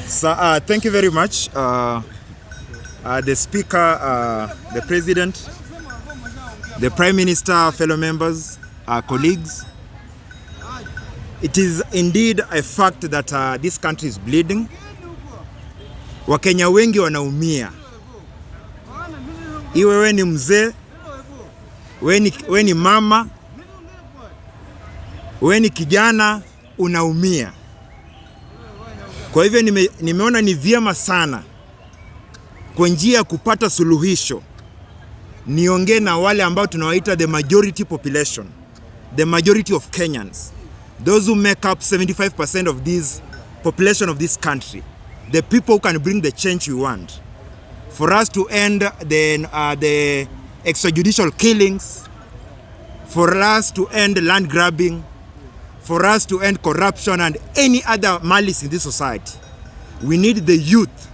So, thank you very much, the Speaker, the President, the Prime Minister, fellow members, colleagues. It is indeed a fact that this country is bleeding. Wakenya wengi wanaumia. Iwe we ni mzee, we ni mama, we ni kijana, unaumia. Kwa hivyo nimeona ni vyema sana kwa njia ya kupata suluhisho niongee na wale ambao tunawaita the majority population, the majority of Kenyans, those who make up 75% of this population of this country, the people who can bring the change we want, for us to end the extrajudicial killings, for us to end land grabbing, for us to end corruption and any other malice in this society. We need the youth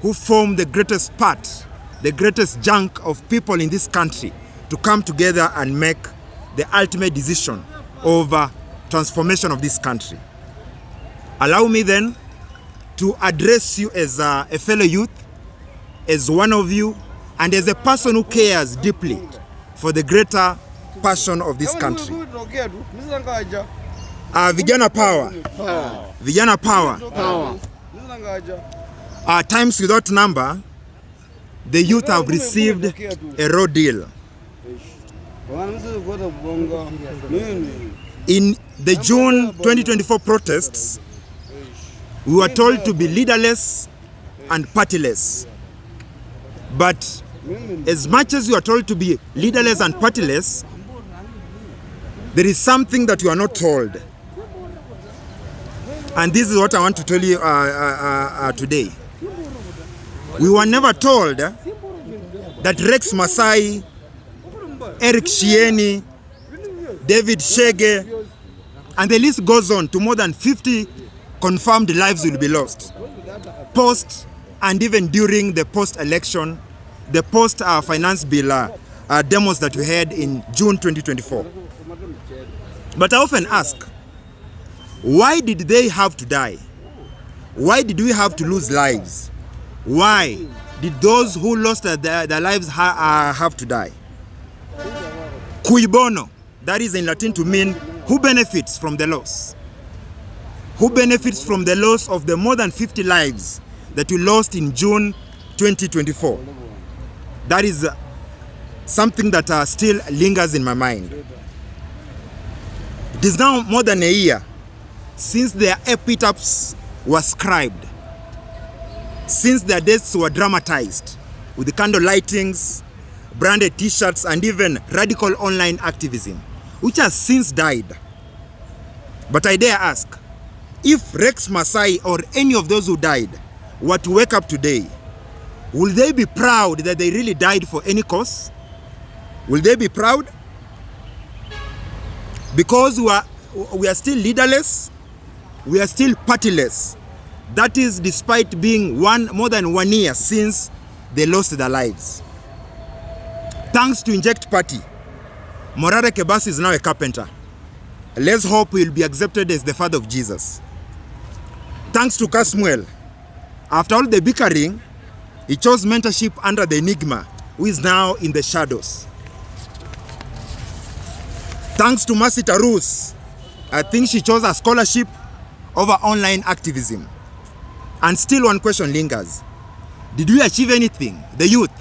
who form the greatest part, the greatest chunk of people in this country to come together and make the ultimate decision over transformation of this country. Allow me then to address you as a fellow youth, as one of you, and as a person who cares deeply for the greater passion of this country. Vijana power. Vijana power. Times without number, the youth have received a raw deal. In the June 2024 protests, we were told to be leaderless and partyless. But as much as you are told to be leaderless and partyless, there is something that you are not told. And this is what I want to tell you today. We were never told that Rex Masai, Eric Shieni, David Shege, and the list goes on to more than 50 confirmed lives will be lost. Post and even during the post-election, the post-finance bill demos that we had in June 2024. But I often ask, why did they have to die? Why did we have to lose lives? Why did those who lost their lives have to die? Cui bono, that is in Latin to mean who benefits from the loss? Who benefits from the loss of the more than 50 lives that we lost in June 2024? That is something that still lingers in my mind. It is now more than a year since their epitaphs were scribed, since their deaths were dramatized with the candle lightings, branded t-shirts, and even radical online activism, which has since died. But I dare ask, if Rex Masai or any of those who died were to wake up today, will they be proud that they really died for any cause? Will they be proud? Because we are still leaderless, we are still partyless. That is despite being more than 1 year since they lost their lives. Thanks to Inject Party, Morara Kebasi is now a carpenter. Let's hope he will be accepted as the father of Jesus. Thanks to Kasmuel, after all the bickering, he chose mentorship under the Enigma, who is now in the shadows. Thanks to Mercy Tarus, I think she chose a scholarship over online activism. And still one question lingers. Did we achieve anything, the youth?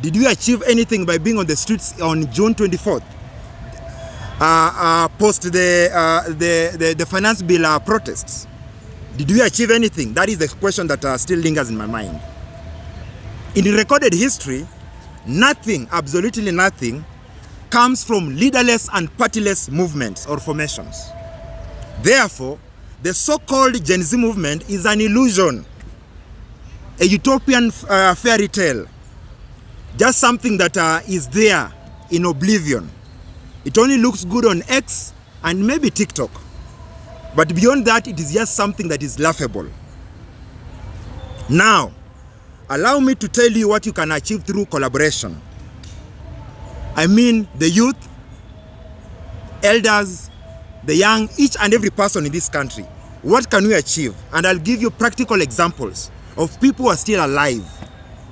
Did we achieve anything by being on the streets on June 24th? Post the finance bill protests? Did we achieve anything? That is the question that still lingers in my mind. In recorded history, nothing, absolutely nothing, comes from leaderless and partyless movements or formations. Therefore, the so-called Gen Z movement is an illusion, a utopian fairy tale, just something that is there in oblivion. It only looks good on X and maybe TikTok. But beyond that, it is just something that is laughable. Now, allow me to tell you what you can achieve through collaboration. I mean the youth, elders, the young, each and every person in this country what can we achieve? And I'll give you practical examples of people who are still alive,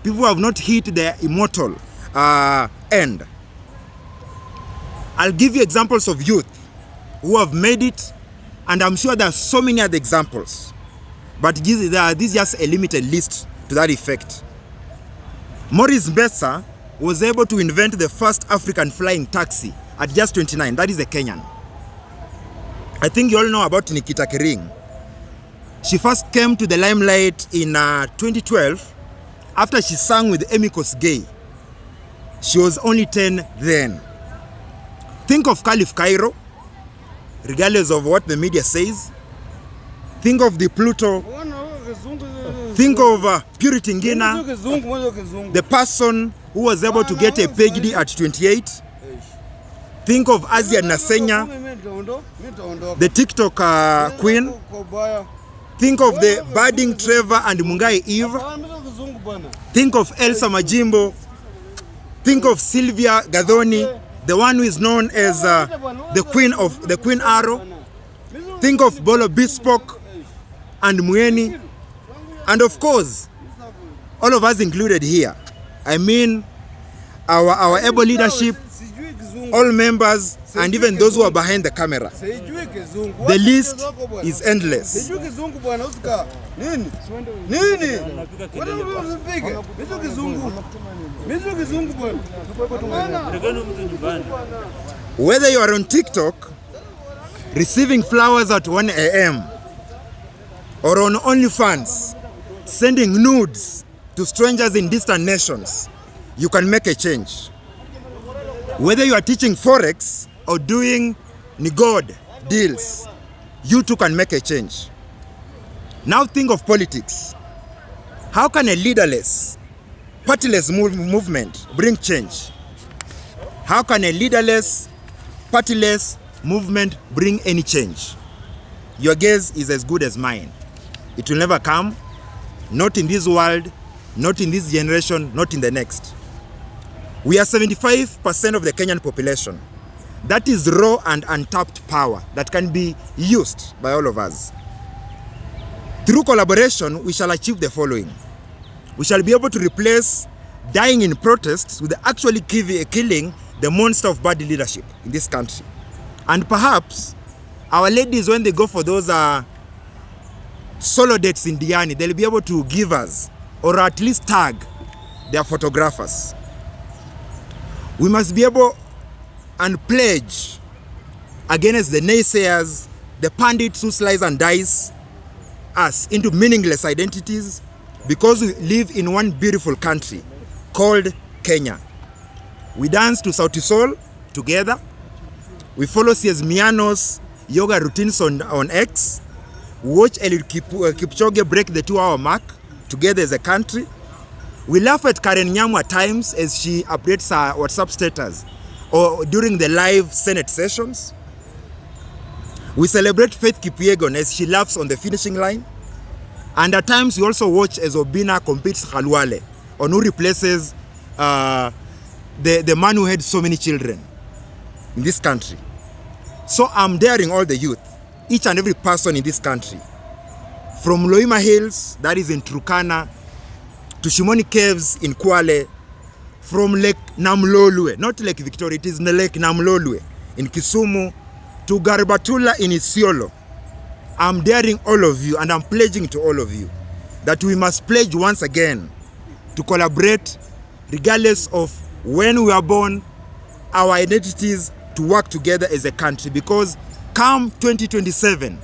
people who have not hit their immortal end. I'll give you examples of youth who have made it, and I'm sure there are so many other examples, but this is just a limited list to that effect. Maurice Mbesa was able to invent the first African flying taxi at just 29. That is a Kenyan. I think you all know about Nikita Kering. She first came to the limelight in 2012 after she sang with Emmy Kosgei. She was only 10 then. Think of Caliph Cairo, regardless of what the media says. Think of the Pluto. Think of Purity Ngina, the person who was able to get a PhD at 28. Think of Asia Nasenya, the TikTok queen. Think of the budding Trevor and Mungai Eve. Think of Elsa Majimbo. Think of Sylvia Gadhoni, the one who is known as the Queen Arrow. Think of Bolo Bespoke and Mueni. And of course, all of us included here. I mean, our able leadership, all members, and even those who are behind the camera. The list is endless. Whether you are on TikTok, receiving flowers at 1 a.m. or on OnlyFans, sending nudes to strangers in distant nations, you can make a change. Whether you are teaching Forex or doing Nigod deals, you too can make a change. Now think of politics. How can a leaderless, partyless movement bring change? How can a leaderless, partyless movement bring any change? Your guess is as good as mine. It will never come, not in this world, not in this generation, not in the next. We are 75% of the Kenyan population. That is raw and untapped power that can be used by all of us. Through collaboration, we shall achieve the following. We shall be able to replace dying in protests with actually killing the monster of bad leadership in this country. And perhaps our ladies, when they go for those solo dates in Diani, they'll be able to give us, or at least tag their photographers. We must be able and pledge against the naysayers, the pundits who slice and dice us into meaningless identities, because we live in one beautiful country called Kenya. We dance to Sauti Sol together. We follow C.S. Miano's yoga routines on X. We watch Eliud Kipchoge break the 2-hour mark together as a country. We laugh at Karen Nyamu at times as she updates her WhatsApp status or during the live Senate sessions. We celebrate Faith Kipyegon as she laughs on the finishing line. And at times we also watch as Obina competes Khalwale on who replaces the man who had so many children in this country. So I'm daring all the youth, each and every person in this country, from Loima Hills, that is in Turkana, to Shimoni Caves in Kwale, from Lake Namlolwe, not Lake Victoria, it is Lake Namlolwe in Kisumu, to Garibatula in Isiolo. I'm daring all of you, and I'm pledging to all of you that we must pledge once again to collaborate regardless of when we are born, our identities, to work together as a country, because come 2027,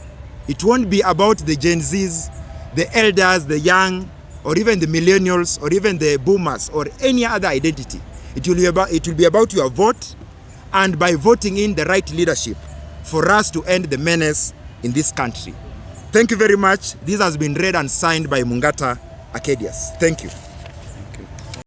it won't be about the Gen Zs, the elders, the young, or even the millennials, or even the boomers, or any other identity. It will be about your vote, and by voting in the right leadership for us to end the menace in this country. Thank you very much. This has been read and signed by Mungata Acadius. Thank you.